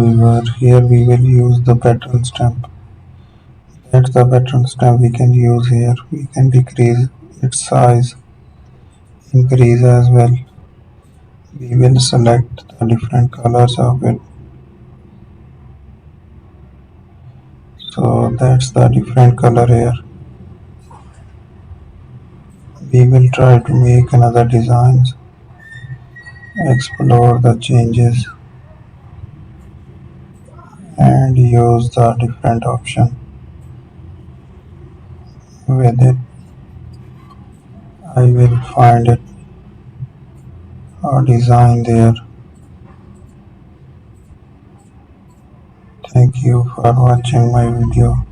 viewer, here we will use the pattern stamp. That's the pattern stamp we can use here. We can decrease its size, increase as well. We will select the different colors of it. So that's the different color here. We will try to make another designs, explore the changes and use the different option with it. I will find it a design there. Thank you for watching my video.